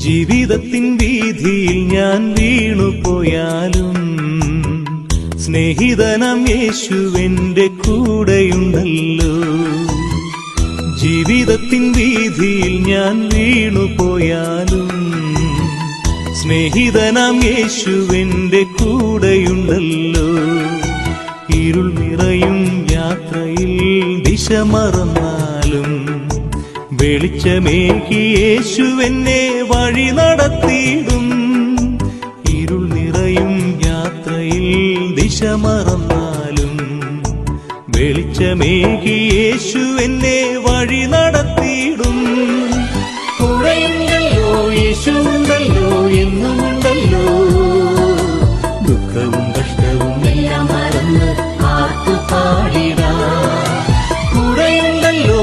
ജീവിതത്തിൻ വീതിയിൽ ഞാൻ വീണുപോയാലും സ്നേഹിതനാം യേശുവെന്റെ കൂടെയുണ്ടല്ലോ. ജീവിതത്തിൻ വീതിയിൽ ഞാൻ വീണുപോയാലും സ്നേഹിതനാം യേശുവെന്റെ കൂടെയുണ്ടല്ലോ. ഇരുൾ നിറയും യാത്രയിൽ ദിശ മറന്നാലും വെളിച്ചമേകി യേശുവെന്നെ വഴി നടത്തിയിടും. ഇരുൾ നിറയും യാത്രയിൽ ദിശ മറന്നാലും വെളിച്ചമേകി യേശുവെന്നെ വഴി നടത്തിയിടും. കൂടെയുണ്ടല്ലോ യേശുണ്ടല്ലോ എന്നുമുണ്ടല്ലോ. ദുഃഖവും കഷ്ടവും എല്ലാം മറന്ന് ആർത്തുപാടിടാം. കൂടെയുണ്ടല്ലോ